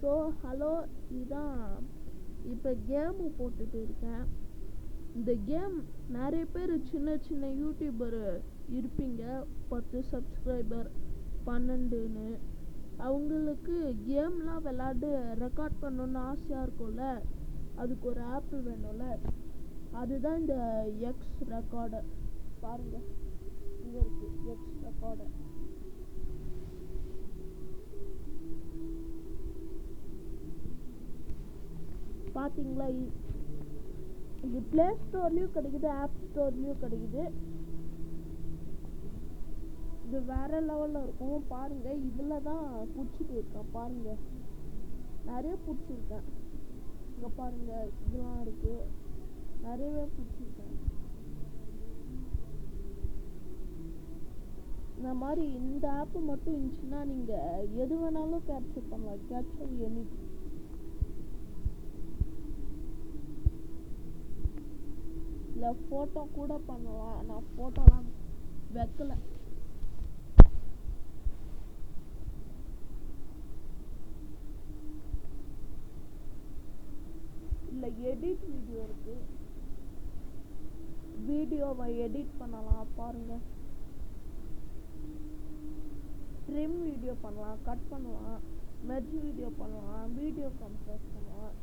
So hello, இதுதான் இப்போ game போட்டுட்டு இருக்கேன். இந்த கேம் நிறைய பேர் சின்ன சின்ன யூடியூபர் இருப்பீங்க, 10 சப்ஸ்கிரைபர் 12ன்னு. அவங்களுக்கு கேம்லாம் விளாண்டு ரெக்கார்ட் பண்ணணுன்னு ஆசையாக இருக்கும்ல, அதுக்கு ஒரு ஆப் வேணும்ல. அதுதான் இந்த எக்ஸ் ரெக்கார்டர். பாருங்கள், இங்கே இருக்குது எக்ஸ் ரெக்கார்டர். பார்த்தீங்களா, இது ப்ளே ஸ்டோர்லேயும் கிடைக்குது, ஆப் ஸ்டோர்லேயும் கிடைக்குது. இது வேறு லெவலில் இருக்கும். பாருங்கள், இதில் தான் பிடிச்சிட்டு இருக்கேன். பாருங்கள், நிறைய பிடிச்சிருக்கேன். இங்கே பாருங்கள், இதெல்லாம் இருக்குது, நிறையவே பிடிச்சிருக்கேன். இந்த மாதிரி இந்த ஆப்பு மட்டும் இருந்துச்சுன்னா நீங்கள் எது வேணாலும் கேப்சர் பண்ணலாம். Capture anything. இல்லை ஃபோட்டோ கூட பண்ணலாம். நான் ஃபோட்டோலாம் வைக்கல. இல்லை எடிட் வீடியோ இருக்குது, வீடியோவை எடிட் பண்ணலாம். பாருங்கள், ட்ரிம் வீடியோ பண்ணலாம், கட் பண்ணலாம், மெர்ஜ் வீடியோ பண்ணலாம், வீடியோ கம்ப்ரஸ் பண்ணலாம்.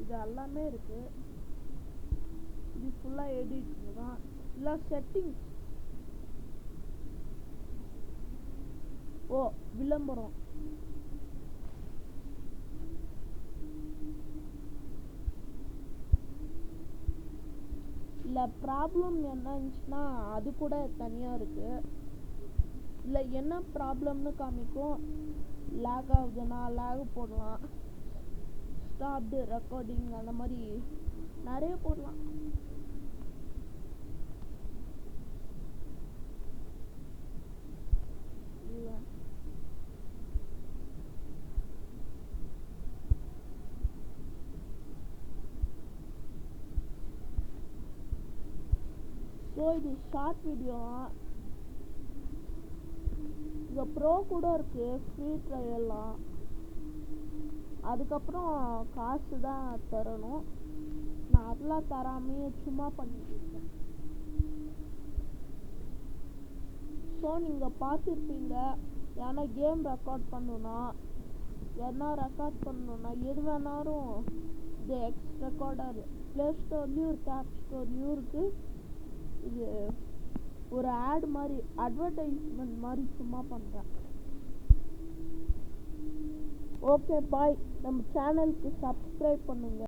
இது எல்லாமே இருக்குது. இது ஃபுல்லாக எடிட்டிங் தான். இல்லை செட்டிங்ஸ். ஓ, விளம்பரம். இல்லை ப்ராப்ளம் என்ன இருந்துச்சுன்னா அது கூட தனியாக இருக்குது. இல்லை என்ன ப்ராப்ளம்னு காமிக்கும். லேக் ஆகுதுன்னா லேக் போடலாம், ஸ்டாப்டு ரெக்கார்டிங், அந்த மாதிரி நிறைய போடலாம். ஸோ இது ஷார்ட் வீடியோ. இங்கே ப்ரோ கூட இருக்குது, ஃப்ரீ ட்ரையல்லாம். அதுக்கப்புறம் காசு தான் தரணும். நான் அதெல்லாம் தராமையே சும்மா பண்ணிட்டு இருக்கேன். ஸோ நீங்கள் பார்த்துருப்பீங்க, ஏன்னா கேம் ரெக்கார்ட் பண்ணணுன்னா, எது வேணாலும் இந்த எக்ஸ் ரெக்கார்டர் ப்ளே ஸ்டோர்லேயும் இருக்குது, ஆப் ஸ்டோர்லேயும் இருக்குது. இது ஒரு ஆட் மாதிரி, அட்வர்டைஸ்மெண்ட் மாதிரி சும்மா பண்ணுறேன். Okay bye. நம்ம சேனலுக்கு சப்ஸ்கிரைப் பண்ணுங்கள்.